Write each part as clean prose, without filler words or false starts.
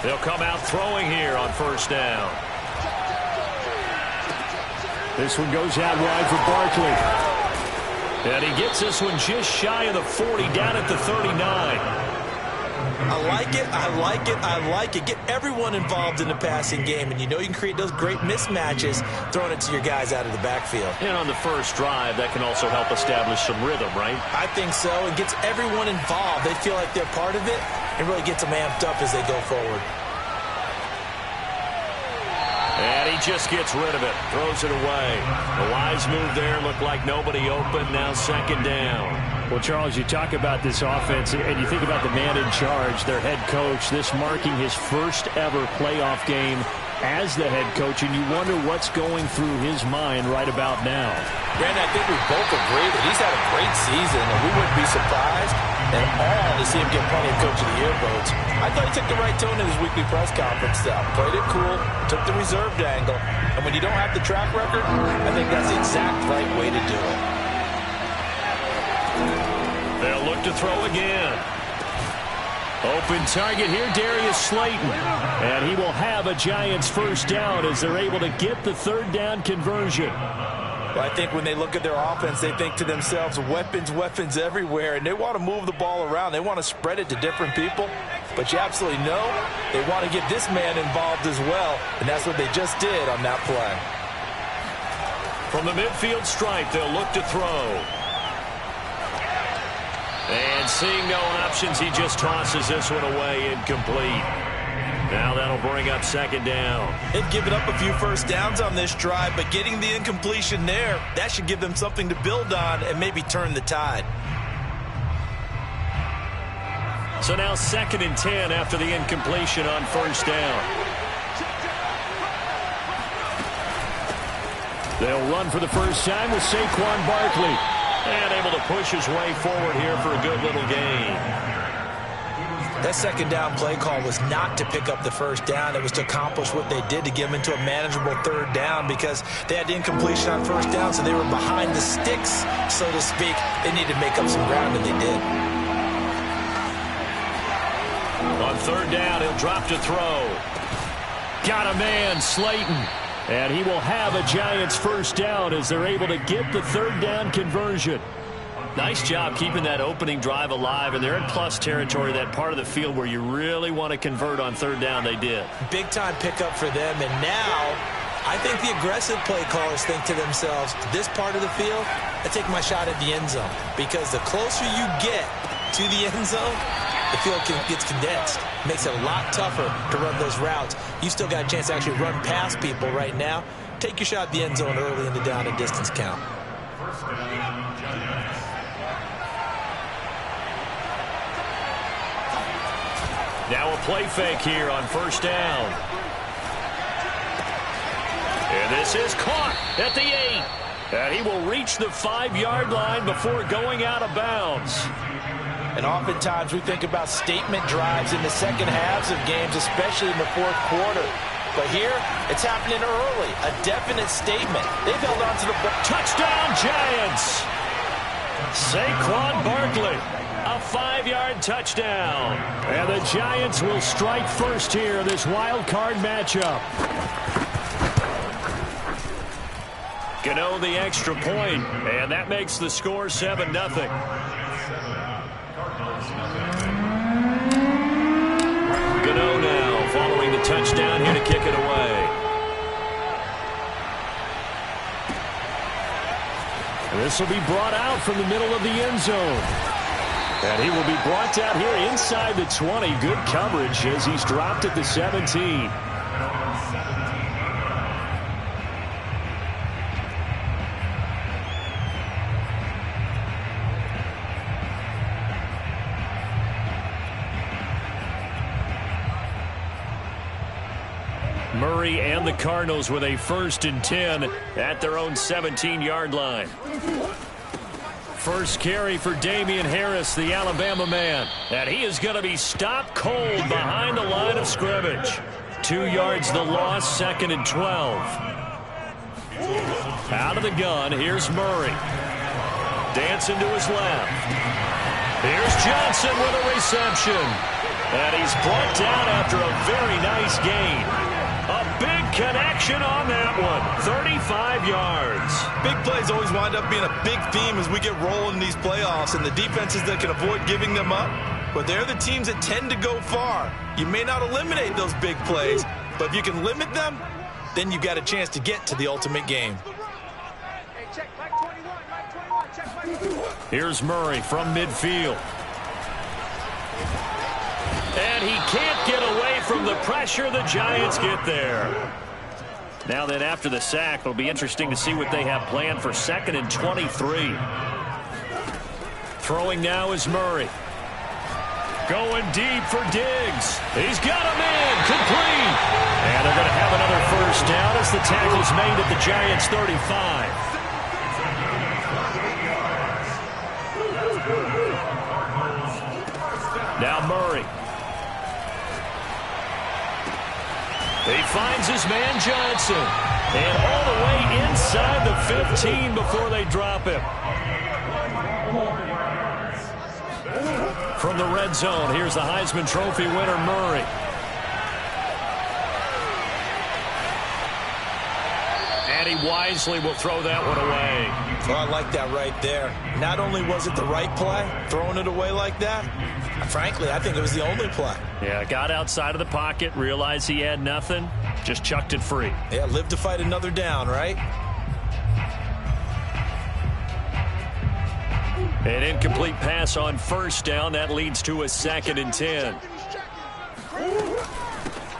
They'll come out throwing here on first down. This one goes out wide for Barkley. And he gets this one just shy of the 40, down at the 39. I like it, I like it, I like it. Get everyone involved in the passing game, and you know you can create those great mismatches throwing it to your guys out of the backfield. And on the first drive, that can also help establish some rhythm, right? I think so. It gets everyone involved. They feel like they're part of it, and really gets them amped up as they go forward. And he just gets rid of it, throws it away. The wise move there, looked like nobody open, now second down. Well, Charles, you talk about this offense, and you think about the man in charge, their head coach, this marking his first ever playoff game as the head coach, and you wonder what's going through his mind right about now. Brandon, I think we both agree that he's had a great season, and we wouldn't be surprised at all to see him get plenty of Coach of the Year votes. I thought he took the right tone in his weekly press conference, though. Played it cool, took the reserved angle, and when you don't have the track record, I think that's the exact right way to do it. They'll look to throw again. Open target here, Darius Slayton. And he will have a Giants first down as they're able to get the third down conversion. Well, I think when they look at their offense, they think to themselves, weapons, weapons everywhere, and they want to move the ball around. They want to spread it to different people. But you absolutely know they want to get this man involved as well, and that's what they just did on that play. From the midfield stripe, they'll look to throw. And seeing no options, he just tosses this one away, incomplete. Now that'll bring up second down. They've given up a few first downs on this drive, but getting the incompletion there, that should give them something to build on and maybe turn the tide. So now 2nd and 10 after the incompletion on first down. They'll run for the first time with Saquon Barkley. And able to push his way forward here for a good little gain. That second down play call was not to pick up the first down. It was to accomplish what they did, to get them into a manageable third down, because they had the incompletion on first down, so they were behind the sticks, so to speak. They needed to make up some ground, and they did. On third down, he'll drop to throw. Got a man, Slayton. And he will have a Giants first down as they're able to get the third down conversion. Nice job keeping that opening drive alive, and they're in plus territory, that part of the field where you really want to convert on third down. They did. Big-time pickup for them, and now I think the aggressive play callers think to themselves, this part of the field, I take my shot at the end zone, because the closer you get to the end zone, the field gets condensed. Makes it a lot tougher to run those routes. You still got a chance to actually run past people right now. Take your shot at the end zone early in the down and distance count. Now a play fake here on first down. And this is caught at the 8. And he will reach the 5-yard line before going out of bounds. And oftentimes we think about statement drives in the second halves of games, especially in the fourth quarter. But here, it's happening early. A definite statement. They've held on to the ball. Touchdown, Giants! Saquon Barkley, a 5-yard touchdown. And the Giants will strike first here in this wild card matchup. Gano the extra point, and that makes the score 7-0. Gano now following the touchdown here to kick it away. This will be brought out from the middle of the end zone. And he will be brought out here inside the 20. Good coverage as he's dropped at the 17. Murray and the Cardinals with a 1st and 10 at their own 17-yard line. First carry for Damian Harris, the Alabama man. And he is going to be stopped cold behind the line of scrimmage. 2 yards the loss, 2nd and 12. Out of the gun, here's Murray. Dancing to his left. Here's Johnson with a reception. And he's brought down after a very nice gain. A big connection on that one. 35 yards. Big plays always wind up being a big theme as we get rolling in these playoffs, and the defenses that can avoid giving them up, but they're the teams that tend to go far. You may not eliminate those big plays, but if you can limit them, then you've got a chance to get to the ultimate game. Here's Murray from midfield. And he can't get away from the pressure. The Giants get there. Now then, after the sack, it'll be interesting to see what they have planned for 2nd and 23. Throwing now is Murray. Going deep for Diggs. He's got him in. Complete. And they're going to have another first down as the tackle's made at the Giants' 35. Now Murray. He finds his man Johnson. And all the way inside the 15 before they drop him. From the red zone, here's the Heisman Trophy winner, Murray. And he wisely will throw that one away. Oh, I like that right there. Not only was it the right play, throwing it away like that, frankly, I think it was the only play. Yeah, got outside of the pocket, realized he had nothing, just chucked it free. Yeah, live to fight another down, right? An incomplete pass on first down. That leads to a 2nd and 10.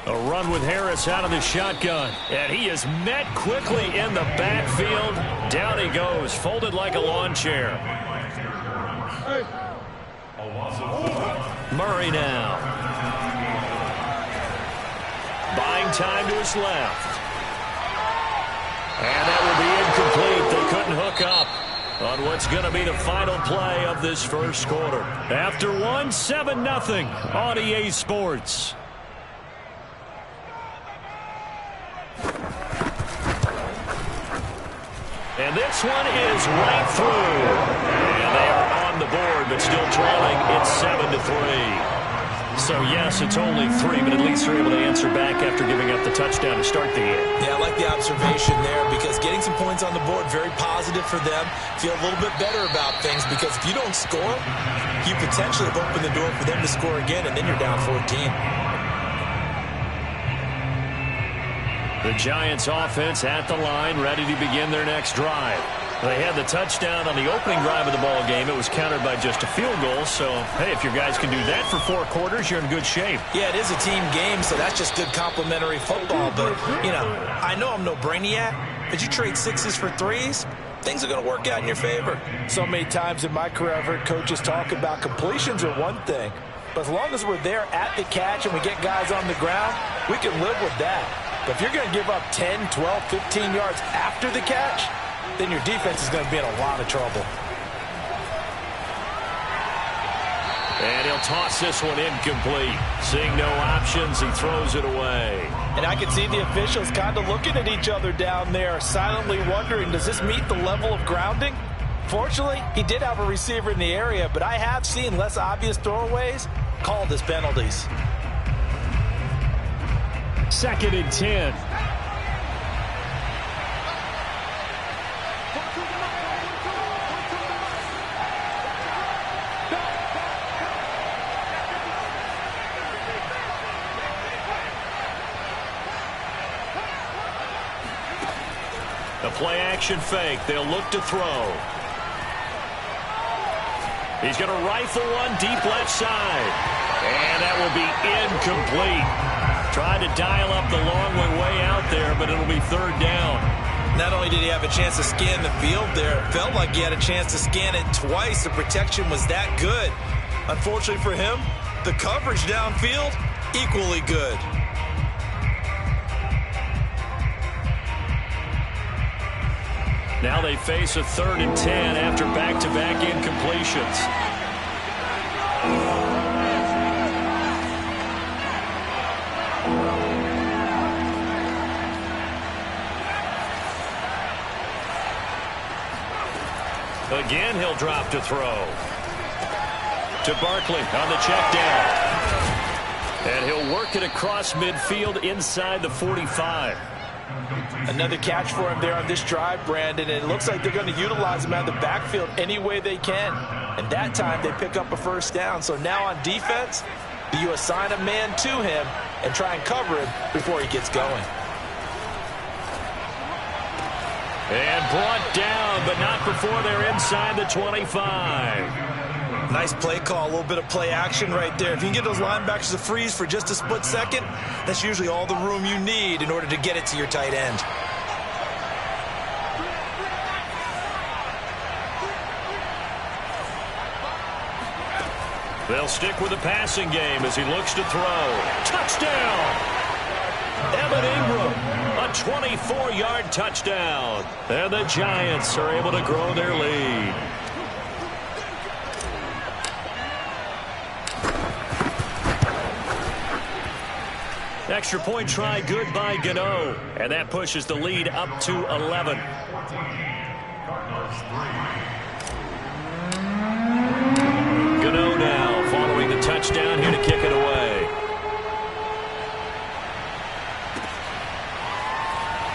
A run with Harris out of the shotgun. And he is met quickly in the backfield. Down he goes, folded like a lawn chair. Murray now. Buying time to his left. And that will be incomplete. They couldn't hook up on what's going to be the final play of this first quarter. After one, 7-0 on EA Sports. And this one is right through. And they are on the board, but still trailing. It's 7-3. So, yes, it's only 3, but at least they're able to answer back after giving up the touchdown to start the game. Yeah, I like the observation there because getting some points on the board, very positive for them. Feel a little bit better about things because if you don't score, you potentially have opened the door for them to score again, and then you're down 14. The Giants offense at the line, ready to begin their next drive. They had the touchdown on the opening drive of the ball game. It was countered by just a field goal. So, hey, if your guys can do that for 4 quarters, you're in good shape. Yeah, it is a team game, so that's just good complimentary football. But, you know, I know I'm no brainiac, but you trade 6s for 3s, things are going to work out in your favor. So many times in my career, I've heard coaches talk about completions are one thing. But as long as we're there at the catch and we get guys on the ground, we can live with that. But if you're going to give up 10, 12, 15 yards after the catch, then your defense is going to be in a lot of trouble. And he'll toss this one incomplete. Seeing no options, he throws it away. And I can see the officials kind of looking at each other down there, silently wondering, does this meet the level of grounding? Fortunately, he did have a receiver in the area, but I have seen less obvious throwaways called as penalties. 2nd and 10. A play-action fake. They'll look to throw. He's going to rifle one deep left side. And that will be incomplete. Tried to dial up the long way out there, but it'll be 3rd down. Not only did he have a chance to scan the field there, it felt like he had a chance to scan it twice. The protection was that good. Unfortunately for him, the coverage downfield, equally good. Now they face a 3rd and 10 after back-to-back incompletions. Again, he'll drop to throw. To Barkley on the check down. And he'll work it across midfield inside the 45. Another catch for him there on this drive, Brandon. And it looks like they're going to utilize him out of the backfield any way they can. And that time they pick up a first down. So now on defense, you assign a man to him and try and cover him before he gets going. And brought down, but not before they're inside the 25. Nice play call, a little bit of play action right there. If you can get those linebackers to freeze for just a split second, that's usually all the room you need in order to get it to your tight end. They'll stick with the passing game as he looks to throw. Touchdown! Evan Ingram, a 24-yard touchdown. And the Giants are able to grow their lead. Extra point try good by Gano. And that pushes the lead up to 11. Gano now following the touchdown here to kick it away.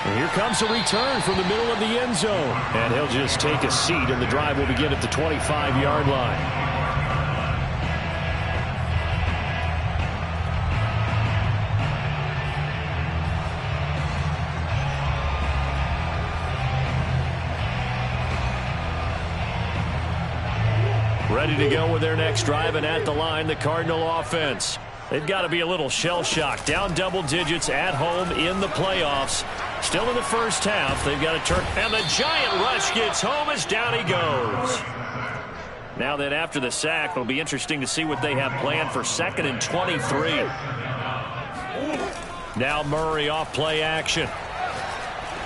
And here comes a return from the middle of the end zone. And he'll just take a seat, and the drive will begin at the 25-yard line. Ready to go with their next drive, and at the line, the Cardinal offense. They've got to be a little shell-shocked. Down double digits at home in the playoffs. Still in the first half. They've got to turn. And the giant rush gets home as down he goes. Now that after the sack, it'll be interesting to see what they have planned for 2nd and 23. Now Murray off play action.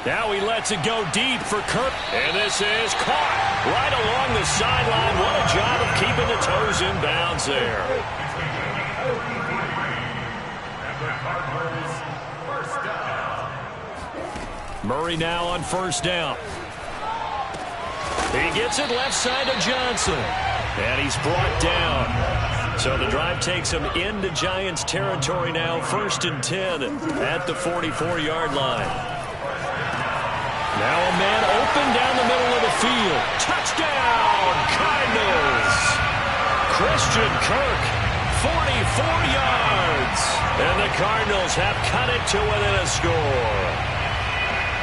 Now he lets it go deep for Kirk. And this is caught right along the sideline. What a job of keeping the toes in bounds there. Murray now on first down. He gets it left side to Johnson. And he's brought down. So the drive takes him into Giants territory now. 1st and 10 at the 44-yard line. Now a man open down the middle of the field. Touchdown, Cardinals. Christian Kirk, 44 yards. And the Cardinals have cut it to within a score.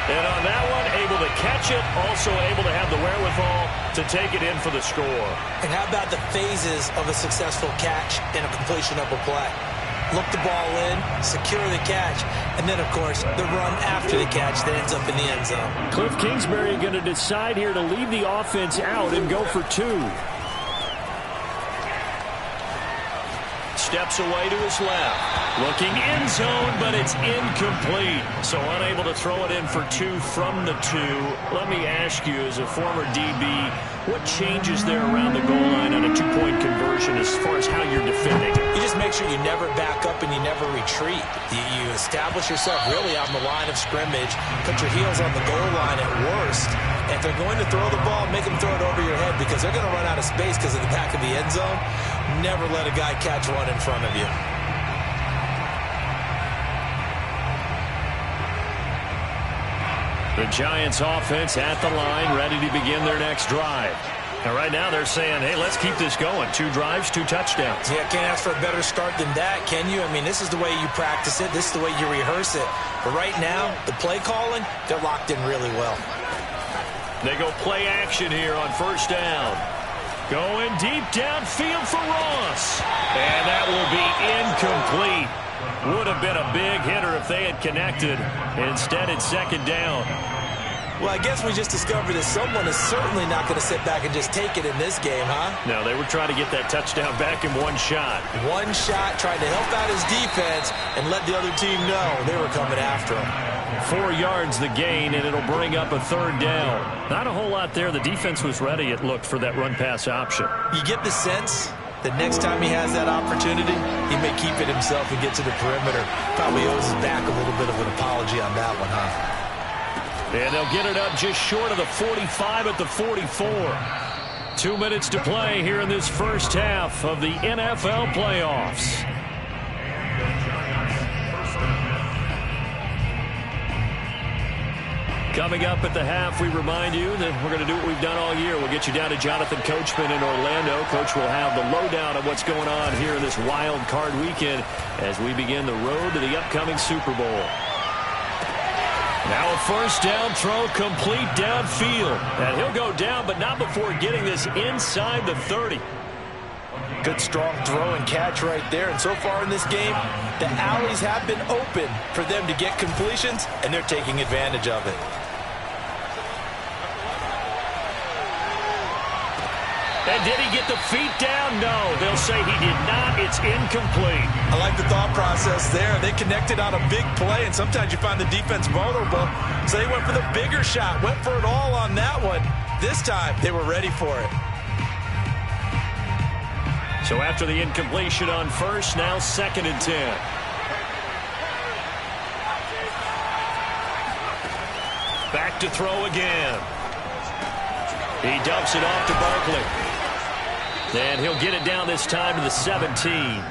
And on that one, able to catch it, also able to have the wherewithal to take it in for the score. And how about the phases of a successful catch and a completion of a play? Look the ball in, secure the catch, and then, of course, the run after the catch that ends up in the end zone. Cliff Kingsbury going to decide here to leave the offense out and go for 2. Steps away to his left. Looking end zone, but it's incomplete. So unable to throw it in for 2 from the 2. Let me ask you, as a former DB, what changes there around the goal line on a 2-point conversion as far as how you're defending? You just make sure you never back up and you never retreat. You establish yourself really on the line of scrimmage, put your heels on the goal line at worst. And if they're going to throw the ball, make them throw it over your head because they're going to run out of space because of the back of the end zone. Never let a guy catch one in front of you. The Giants offense at the line, ready to begin their next drive. And right now they're saying, hey, let's keep this going. 2 drives, 2 touchdowns. Yeah, can't ask for a better start than that, can you? I mean, this is the way you practice it. This is the way you rehearse it. But right now, the play calling, they're locked in really well. They go play action here on first down. Going deep downfield for Ross. And that will be incomplete. Would have been a big hitter if they had connected. Instead, it's 2nd down. Well, I guess we just discovered that someone is certainly not going to sit back and just take it in this game, huh? No, they were trying to get that touchdown back in 1 shot. 1 shot, trying to help out his defense and let the other team know they were coming after him. 4 yards the gain, and it'll bring up a 3rd down. Not a whole lot there. The defense was ready, it looked, for that run-pass option. You get the sense that next time he has that opportunity, he may keep it himself and get to the perimeter. Probably owes his back a little bit of an apology on that one, huh? And they'll get it up just short of the 45 at the 44. 2 minutes to play here in this first half of the NFL playoffs. Coming up at the half, we remind you that we're going to do what we've done all year. We'll get you down to Jonathan Coachman in Orlando. Coach will have the lowdown of what's going on here in this wild card weekend as we begin the road to the upcoming Super Bowl. Now a first down throw complete downfield. And he'll go down, but not before getting this inside the 30. Good strong throw and catch right there. And so far in this game, the alleys have been open for them to get completions, and they're taking advantage of it. And did he get the feet down? No. They'll say he did not. It's incomplete. I like the thought process there. They connected on a big play, and sometimes you find the defense vulnerable. So they went for the bigger shot, went for it all on that one. This time, they were ready for it. So after the incompletion on first, now 2nd and 10. Back to throw again. He dumps it off to Barkley. And he'll get it down this time to the 17.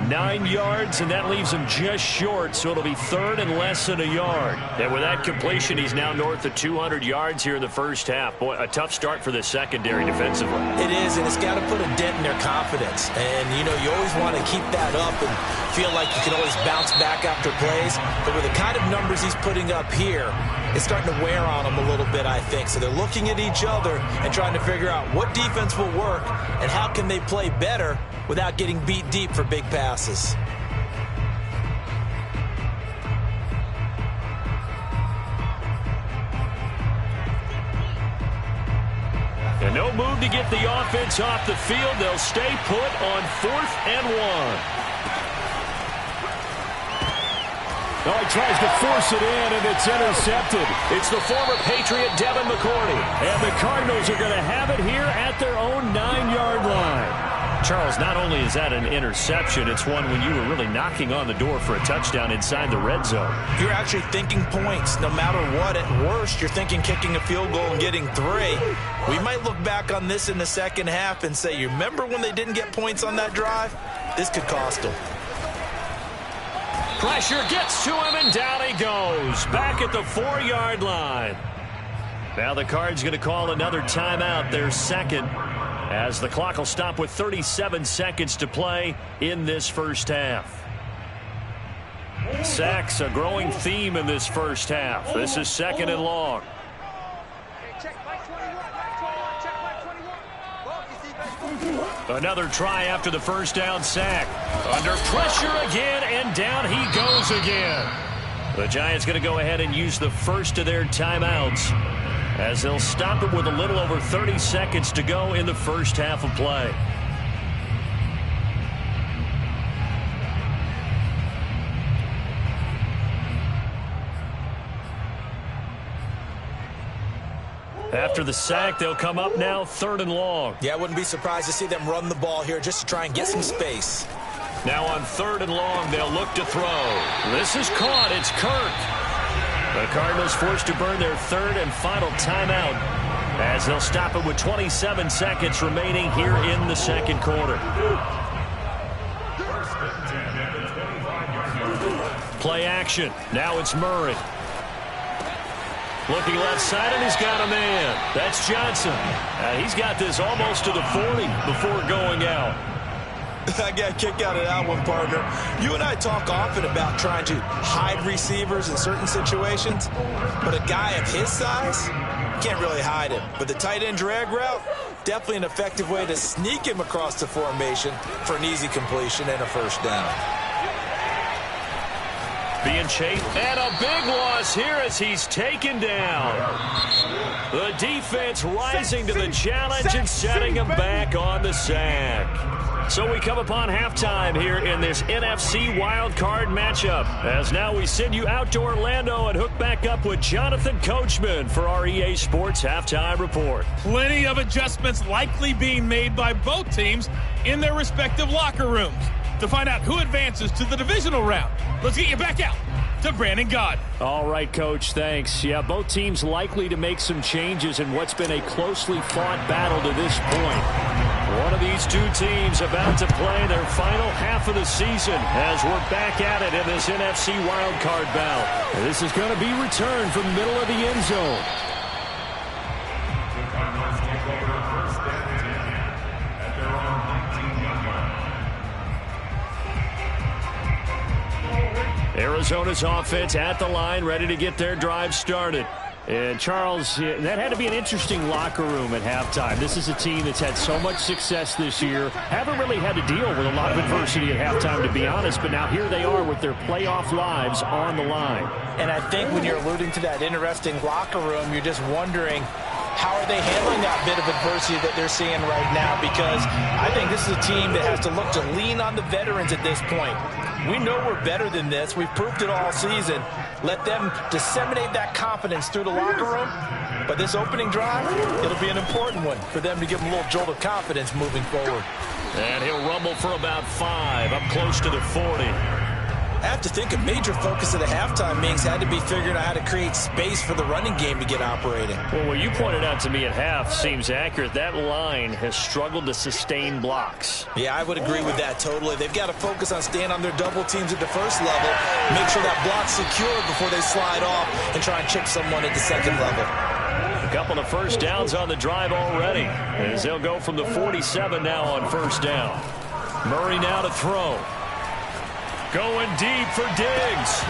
9 yards, and that leaves him just short, so it'll be 3rd and less than a yard. And with that completion, he's now north of 200 yards here in the first half. Boy, a tough start for the secondary defensively. It is, and it's got to put a dent in their confidence. And, you know, you always want to keep that up and feel like you can always bounce back after plays. But with the kind of numbers he's putting up here, it's starting to wear on them a little bit, I think. So they're looking at each other and trying to figure out what defense will work and how can they play better without getting beat deep for big passes. And no move to get the offense off the field. They'll stay put on 4th and 1. Oh, he tries to force it in, and it's intercepted. It's the former Patriot Devin McCourty. And the Cardinals are going to have it here at their own 9-yard line. Charles, not only is that an interception, it's one when you were really knocking on the door for a touchdown inside the red zone. You're actually thinking points. No matter what, at worst, you're thinking kicking a field goal and getting 3. We might look back on this in the second half and say, you remember when they didn't get points on that drive? This could cost them. Pressure gets to him, and down he goes. Back at the 4-yard line. Now the Cards going to call another timeout, their 2nd, as the clock will stop with 37 seconds to play in this first half. Sacks, a growing theme in this first half. This is 2nd and long. Another try after the first down sack. Under pressure again, and down he goes again. The Giants going to go ahead and use the first of their timeouts as they'll stop it with a little over 30 seconds to go in the first half of play. After the sack, they'll come up now 3rd and long. Yeah, I wouldn't be surprised to see them run the ball here just to try and get some space. Now on 3rd and long, they'll look to throw. This is caught. It's Kirk. The Cardinals forced to burn their 3rd and final timeout as they'll stop it with 27 seconds remaining here in the second quarter. Play action. Now it's Murray. Looking left side, and he's got a man. That's Johnson. He's got this almost to the 40 before going out. I got a kick out of that one, partner. You and I talk often about trying to hide receivers in certain situations, but a guy of his size, can't really hide him. But the tight end drag route, definitely an effective way to sneak him across the formation for an easy completion and a first down. Being chased, and a big loss here as he's taken down. The defense rising to the challenge and setting him back on the sack. So we come upon halftime here in this NFC wildcard matchup. As now we send you out to Orlando and hook back up with Jonathan Coachman for our EA Sports Halftime Report. Plenty of adjustments likely being made by both teams in their respective locker rooms. To find out who advances to the divisional round, let's get you back out to Brandon Gaudin. All right, Coach, thanks. Yeah, both teams likely to make some changes in what's been a closely fought battle to this point. One of these two teams about to play their final half of the season as we're back at it in this NFC wildcard bout. And this is going to be returned from the middle of the end zone. Arizona's offense at the line, ready to get their drive started. And, Charles, that had to be an interesting locker room at halftime. This is a team that's had so much success this year. Haven't really had to deal with a lot of adversity at halftime, to be honest. But now here they are with their playoff lives on the line. And I think when you're alluding to that interesting locker room, you're just wondering, how are they handling that bit of adversity that they're seeing right now? Because I think this is a team that has to look to lean on the veterans at this point. We know we're better than this. We've proved it all season. Let them disseminate that confidence through the locker room. But this opening drive, it'll be an important one for them to give them a little jolt of confidence moving forward. And he'll rumble for about 5, up close to the 40. I have to think a major focus of the halftime meetings had to be figuring out how to create space for the running game to get operating. Well, what you pointed out to me at half seems accurate. That line has struggled to sustain blocks. Yeah, I would agree with that totally. They've got to focus on staying on their double teams at the first level, make sure that block's secure before they slide off and try and chip someone at the second level. A couple of first downs on the drive already, as they'll go from the 47 now on first down. Murray now to throw. Going deep for Diggs.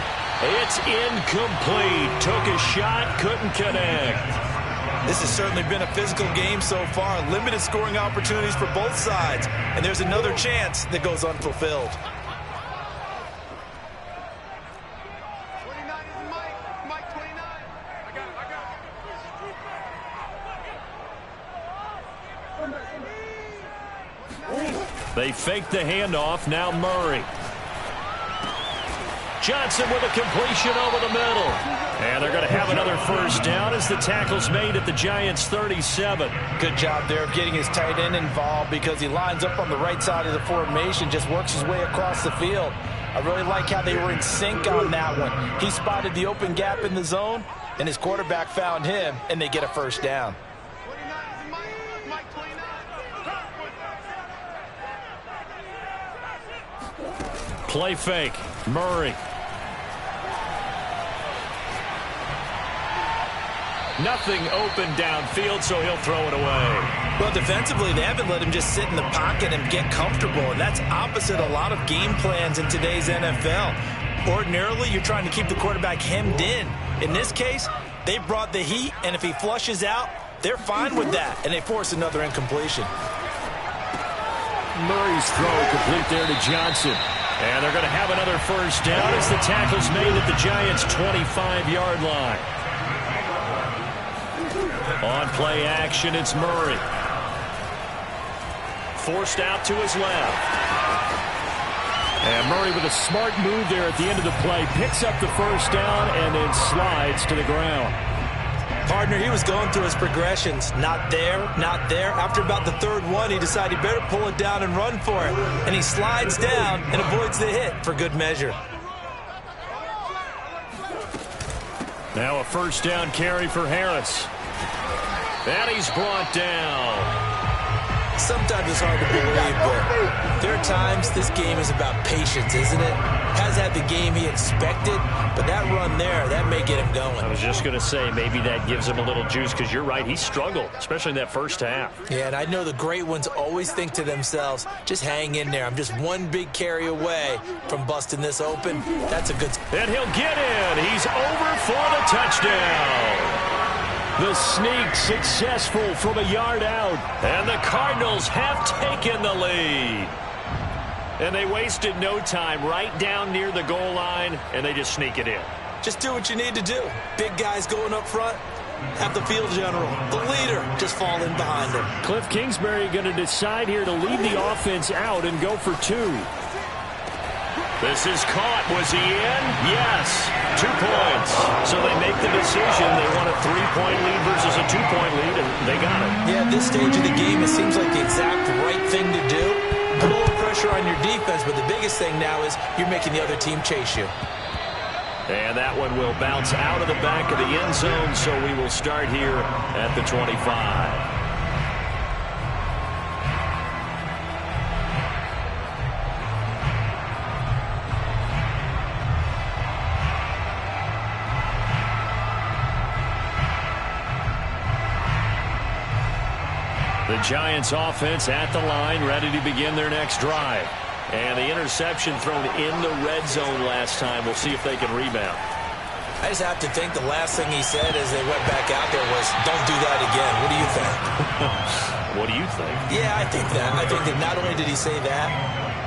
It's incomplete. Took a shot, couldn't connect. This has certainly been a physical game so far. Limited scoring opportunities for both sides. And there's another chance that goes unfulfilled. They fake the handoff. Now Murray. Johnson with a completion over the middle. And they're going to have another first down as the tackle's made at the Giants' 37. Good job there of getting his tight end involved because he lines up on the right side of the formation, just works his way across the field. I really like how they were in sync on that one. He spotted the open gap in the zone, and his quarterback found him, and they get a first down. Play fake. Murray. Nothing open downfield, so he'll throw it away. Well, defensively, they haven't let him just sit in the pocket and get comfortable, and that's opposite a lot of game plans in today's NFL. Ordinarily, you're trying to keep the quarterback hemmed in. In this case, they brought the heat, and if he flushes out, they're fine with that, and they force another incompletion. Murray's throw complete there to Johnson. And they're going to have another first down as the tackle's made at the Giants' 25-yard line. On play action, it's Murray. Forced out to his left. And Murray with a smart move there at the end of the play. Picks up the first down and then slides to the ground. Partner, he was going through his progressions. Not there, not there. After about the third one, he decided he better pull it down and run for it. And he slides down and avoids the hit for good measure. Now a first down carry for Harris. And he's brought down. Sometimes it's hard to believe, but there are times this game is about patience, isn't it? Has had the game he expected, but that run there, that may get him going. I was just going to say, maybe that gives him a little juice, because you're right, he struggled, especially in that first half. Yeah, and I know the great ones always think to themselves, just hang in there. I'm just one big carry away from busting this open. That's a good... And he'll get in. He's over for the touchdown. The sneak successful from a yard out. And the Cardinals have taken the lead. And they wasted no time right down near the goal line, and they just sneak it in. Just do what you need to do. Big guys going up front. Have the field general, the leader, just fall in behind him. Cliff Kingsbury going to decide here to leave the offense out and go for 2. This is caught. Was he in? Yes. 2 points. So they make the decision. They want a 3-point lead versus a 2-point lead, and they got it. Yeah, at this stage of the game, it seems like the exact right thing to do. Put a little pressure on your defense, but the biggest thing now is you're making the other team chase you. And that one will bounce out of the back of the end zone, so we will start here at the 25. The Giants offense at the line, ready to begin their next drive. And the interception thrown in the red zone last time. We'll see if they can rebound. I just have to think the last thing he said as they went back out there was, don't do that again. What do you think? What do you think? Yeah, I think that. I think that not only did he say that,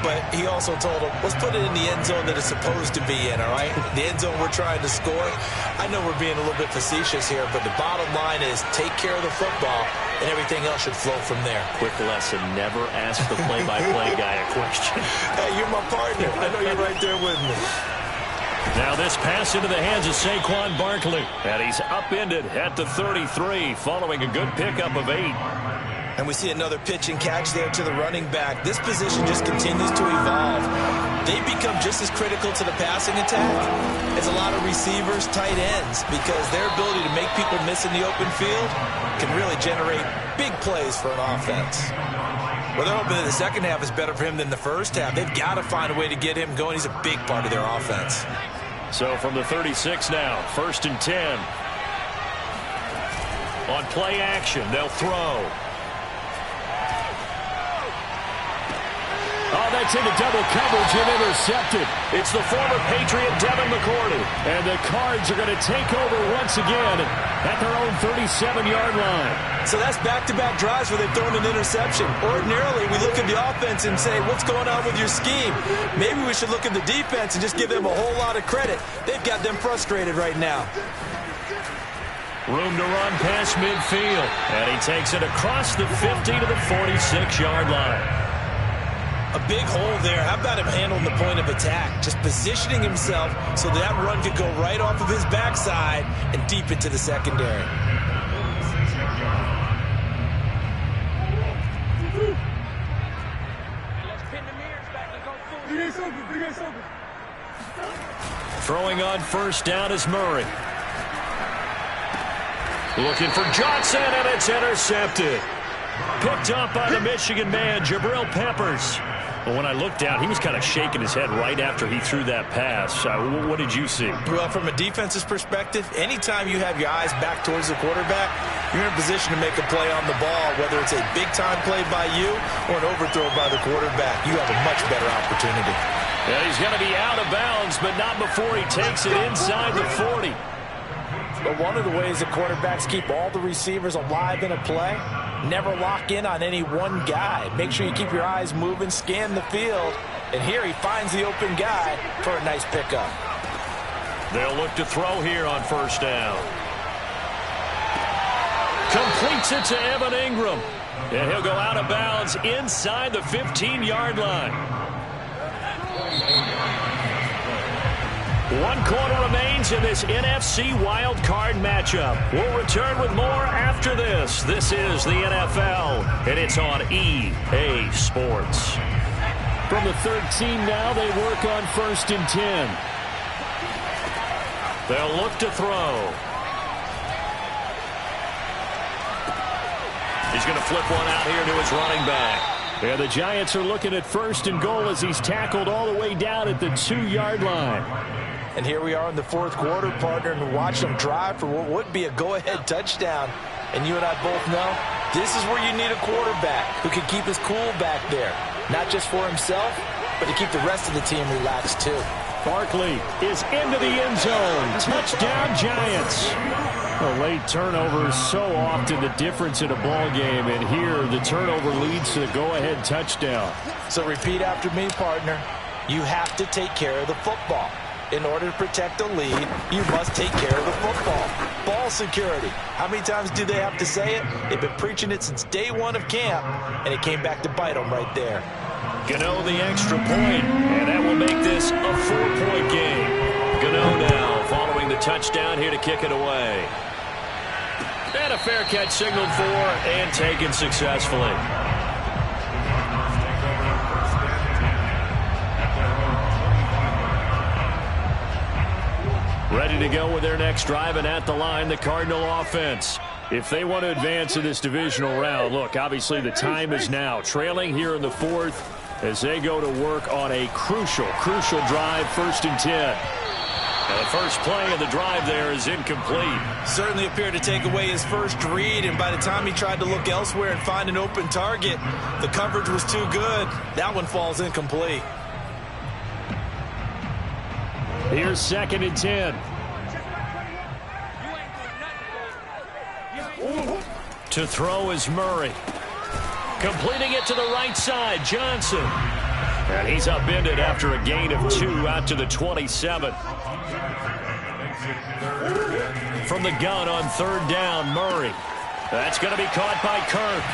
but he also told them, let's put it in the end zone that it's supposed to be in, all right? The end zone we're trying to score. I know we're being a little bit facetious here, but the bottom line is take care of the football, and everything else should flow from there. Quick lesson, never ask the play-by-play guy a question. Hey, you're my partner. I know you're right there with me. Now this pass into the hands of Saquon Barkley. And he's upended at the 33 following a good pickup of 8. And we see another pitch and catch there to the running back. This position just continues to evolve. They become just as critical to the passing attack as a lot of receivers, tight ends, because their ability to make people miss in the open field can really generate big plays for an offense. Well, they're hoping that the second half is better for him than the first half. They've got to find a way to get him going. He's a big part of their offense. So from the 36 now, 1st and 10. On play action, they'll throw. Oh, that's into double coverage and intercepted. It's the former Patriot Devin McCourty. And the Cards are going to take over once again at their own 37-yard line. So that's back-to-back drives where they've thrown an interception. Ordinarily, we look at the offense and say, what's going on with your scheme? Maybe we should look at the defense and just give them a whole lot of credit. They've got them frustrated right now. Room to run past midfield. And he takes it across the 50 to the 46-yard line. A big hole there. How about him handling the point of attack? Just positioning himself so that run could go right off of his backside and deep into the secondary. Throwing on first down is Murray. Looking for Johnson, and it's intercepted. Picked up by the Michigan man, Jabril Peppers. Well, when I looked down, he was kind of shaking his head right after he threw that pass. What did you see? Well, from a defense's perspective, anytime you have your eyes back towards the quarterback, you're in a position to make a play on the ball, whether it's a big-time play by you or an overthrow by the quarterback. You have a much better opportunity. Yeah, he's going to be out of bounds, but not before he takes it inside the 40. But one of the ways that quarterbacks keep all the receivers alive in a play, never lock in on any one guy. Make sure you keep your eyes moving, scan the field, and here he finds the open guy for a nice pickup. They'll look to throw here on first down. Completes it to Evan Ingram. And he'll go out of bounds inside the 15-yard line. 1 quarter remains in this NFC Wild Card matchup. We'll return with more after this. This is the NFL, and it's on EA Sports. From the 13 now, they work on 1st and 10. They'll look to throw. He's going to flip one out here to his running back. Yeah, the Giants are looking at 1st and goal as he's tackled all the way down at the 2-yard line. And here we are in the 4th quarter, partner, and watch them drive for what would be a go-ahead touchdown. And you and I both know this is where you need a quarterback who can keep his cool back there. Not just for himself, but to keep the rest of the team relaxed too. Barkley is into the end zone. Touchdown, Giants. A late turnover is so often the difference in a ball game, and here the turnover leads to the go-ahead touchdown. So repeat after me, partner. You have to take care of the football. In order to protect the lead, you must take care of the football. Ball security. How many times do they have to say it? They've been preaching it since day 1 of camp, and it came back to bite them right there. Gano the extra point, and that will make this a 4-point game. Gano now following the touchdown here to kick it away. And a fair catch signaled for and taken successfully. Ready to go with their next drive, and at the line, the Cardinal offense. If they want to advance in this divisional round, look, obviously the time is now. Trailing here in the 4th as they go to work on a crucial drive, 1st and 10. And the first play of the drive there is incomplete. Certainly appeared to take away his first read, and by the time he tried to look elsewhere and find an open target, the coverage was too good. That one falls incomplete. Here's 2nd and 10. To throw is Murray. Completing it to the right side, Johnson. And he's upended after a gain of 2 out to the 27. From the gun on 3rd down, Murray. That's going to be caught by Kirk.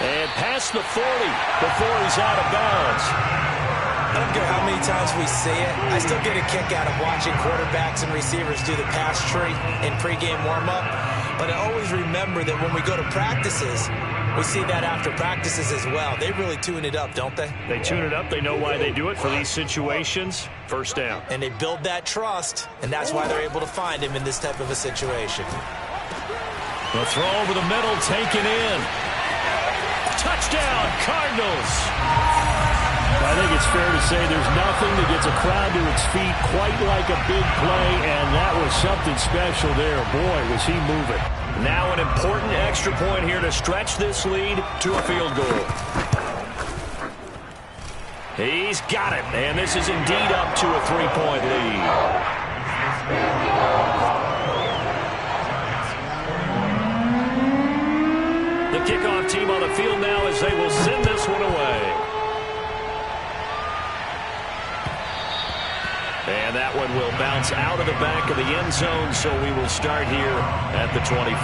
And past the 40 before he's out of bounds. I don't care how many times we see it. I still get a kick out of watching quarterbacks and receivers do the pass tree in pregame warm-up. But I always remember that when we go to practices, we see that after practices as well. They really tune it up, don't they? They tune it up. They know why they do it for these situations. 1st down. And they build that trust, and that's why they're able to find him in this type of a situation. The throw over the middle, taken in. Touchdown, Cardinals. I think it's fair to say there's nothing that gets a crowd to its feet quite like a big play, and that was something special there. Boy, was he moving. Now an important extra point here to stretch this lead to a field goal. He's got it, and this is indeed up to a 3-point lead. The kickoff team on the field now as they will send this one away. And that one will bounce out of the back of the end zone, so we will start here at the 25.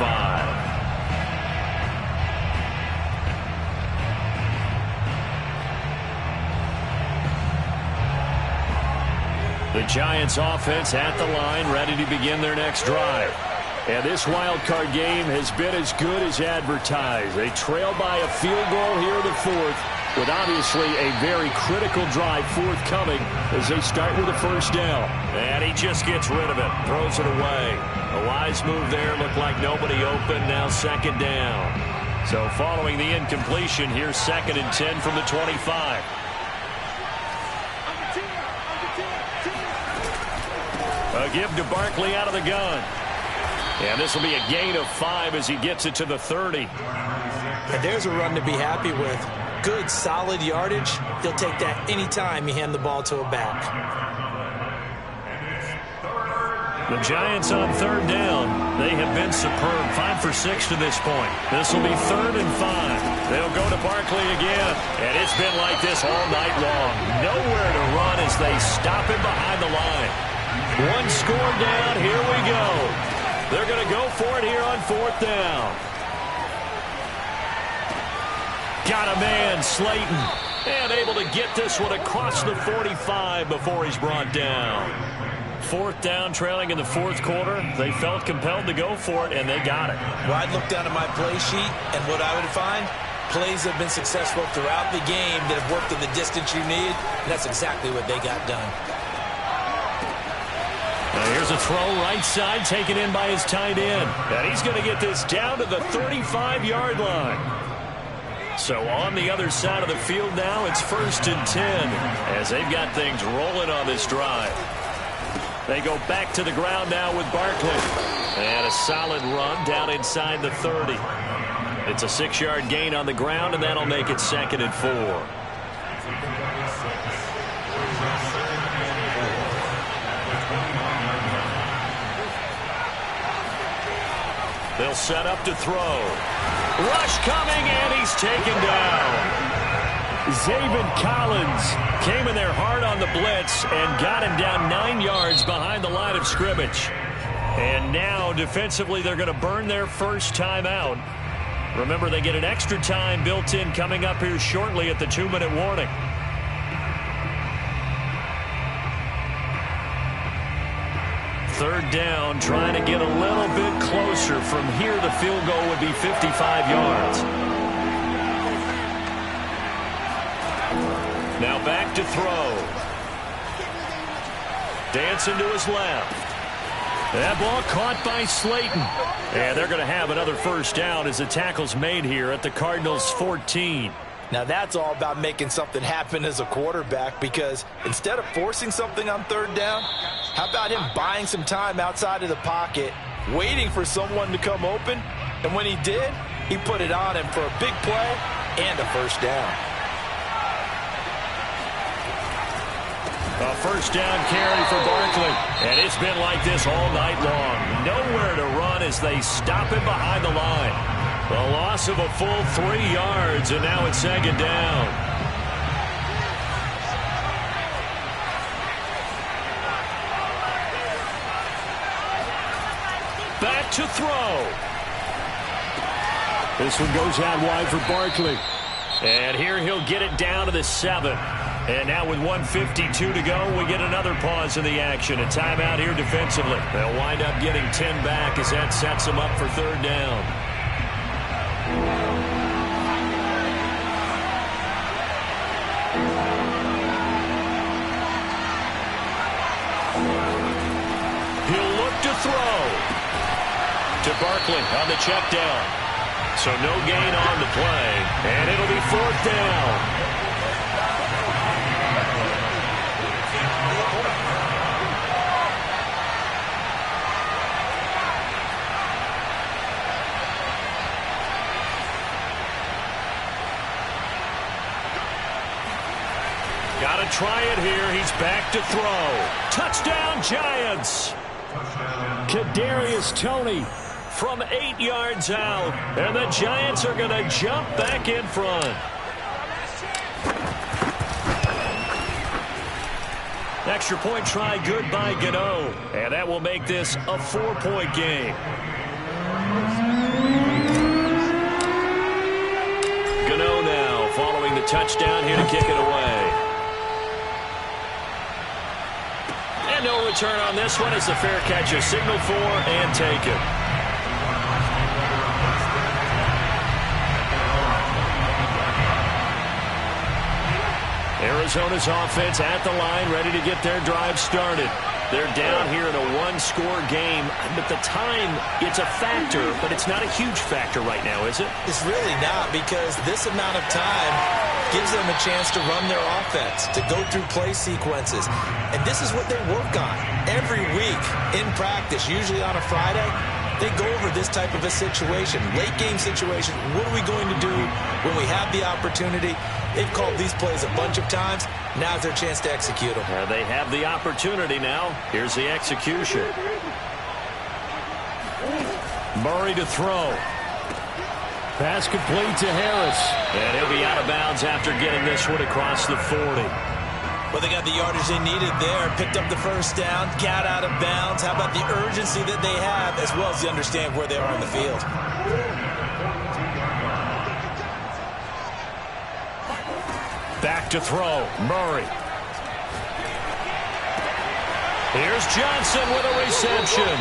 The Giants offense at the line, ready to begin their next drive. And this wild card game has been as good as advertised. They trail by a field goal here in the 4th, with obviously a very critical drive forthcoming as they start with a 1st down. And he just gets rid of it, throws it away. A wise move there, looked like nobody open, now 2nd down. So following the incompletion, here's 2nd and 10 from the 25. A give to Barkley out of the gun. And this will be a gain of 5 as he gets it to the 30. And there's a run to be happy with. Good, solid yardage. He'll take that any time you hand the ball to a back. The Giants on 3rd down. They have been superb. 5 for 6 to this point. This will be 3rd and 5. They'll go to Barkley again. And it's been like this all night long. Nowhere to run as they stop him behind the line. 1 score down. Here we go. They're going to go for it here on 4th down. Got a man, Slayton, and able to get this one across the 45 before he's brought down. 4th down, trailing in the 4th quarter. They felt compelled to go for it, and they got it. Well, I'd look down at my play sheet, and what I would find, plays have been successful throughout the game that have worked in the distance you need, and that's exactly what they got done. Here's a throw right side taken in by his tight end. And he's going to get this down to the 35-yard line. So on the other side of the field now, it's 1st and 10 as they've got things rolling on this drive. They go back to the ground now with Barkley. And a solid run down inside the 30. It's a 6-yard gain on the ground, and that'll make it 2nd and 4. They'll set up to throw. Rush coming, and he's taken down. Zaven Collins came in there hard on the blitz and got him down 9 yards behind the line of scrimmage. And now, defensively, they're going to burn their first time out. Remember, they get an extra time built in coming up here shortly at the 2-minute warning. Third down, trying to get a little bit closer. From here, the field goal would be 55 yards. Now back to throw. Dancing to his left. That ball caught by Slayton. And they're going to have another first down as the tackle's made here at the Cardinals' 14. Now that's all about making something happen as a quarterback, because instead of forcing something on third down, How about him buying some time outside of the pocket, waiting for someone to come open, and when he did, he put it on him for a big play and a first down. A first down carry for Barkley. And it's been like this all night long. Nowhere to run as they stop him behind the line. A loss of a full 3 yards, and now it's second down. Back to throw. This one goes out wide for Barkley. And here he'll get it down to the 7. And now with 1:52 to go, we get another pause in the action. A timeout here defensively. They'll wind up getting 10 back as that sets them up for third down. He'll look to throw. To Barkley on the check down. So no gain on the play. And it'll be fourth down. Got to try it here. He's back to throw. Touchdown, Giants. Kadarius Toney from 8 yards out. And the Giants are going to jump back in front. Extra point try good by Gano. And that will make this a 4-point game. Gano now following the touchdown here to kick it away. And no return on this one as the fair catch is signaled for and taken. Arizona's offense at the line, ready to get their drive started. They're down here in a one-score game, but the time, it's a factor, but it's not a huge factor right now, is it? It's really not, because this amount of time gives them a chance to run their offense, to go through play sequences. And this is what they work on every week in practice, usually on a Friday. They go over this type of a situation, late game situation. What are we going to do when we have the opportunity? They've called these plays a bunch of times. Now's their chance to execute them. They have the opportunity now. Here's the execution. Murray to throw. Pass complete to Harris. And he'll be out of bounds after getting this one across the 40. Well, they got the yardage they needed there. Picked up the first down, got out of bounds. How about the urgency that they have, as well as they understand where they are on the field? Back to throw. Murray. Here's Johnson with a reception.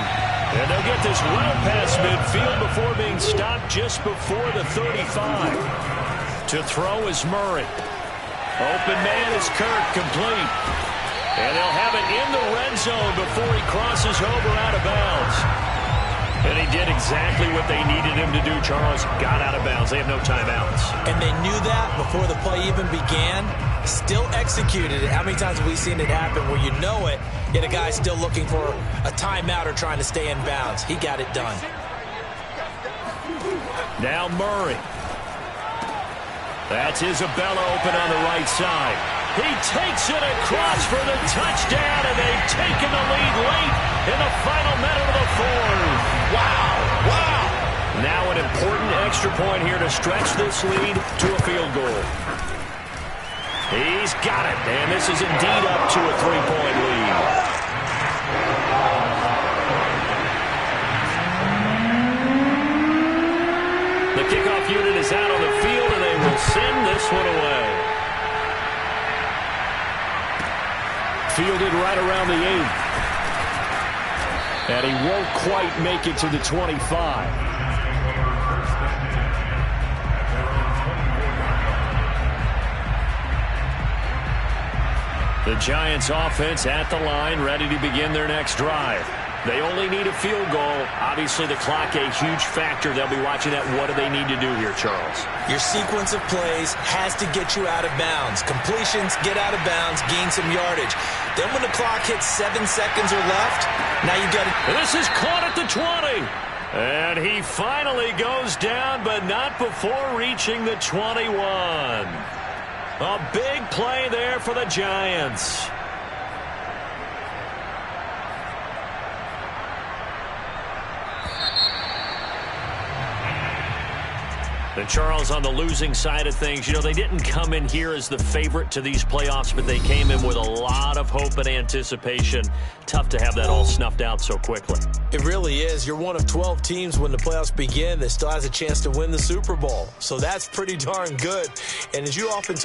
And they'll get this well past midfield before being stopped just before the 35. To throw is Murray. Open man is Kirk, complete. And they'll have it in the red zone before he crosses over out of bounds. And he did exactly what they needed him to do, Charles. Got out of bounds. They have no timeouts. And they knew that before the play even began. Still executed it. How many times have we seen it happen where you know it, yet a guy's still looking for a timeout or trying to stay in bounds? He got it done. Now Murray. That's Isabella open on the right side. He takes it across for the touchdown, and they've taken the lead late in the final minute of the fourth. Wow, wow. Now an important extra point here to stretch this lead to a field goal. He's got it, and this is indeed up to a 3-point lead. The kickoff unit is out on the field, and they will send this one away. Fielded right around the 8. And he won't quite make it to the 25. The Giants offense at the line, ready to begin their next drive. They only need a field goal. Obviously, the clock a huge factor. They'll be watching that. What do they need to do here, Charles? Your sequence of plays has to get you out of bounds. Completions, get out of bounds, gain some yardage. Then when the clock hits 7 seconds or left, now you got to... This is caught at the 20. And he finally goes down, but not before reaching the 21. A big play there for the Giants. And Charles, on the losing side of things, you know, they didn't come in here as the favorite to these playoffs, but they came in with a lot of hope and anticipation. Tough to have that all snuffed out so quickly. It really is. You're one of 12 teams when the playoffs begin that still has a chance to win the Super Bowl. So that's pretty darn good. And as you often talk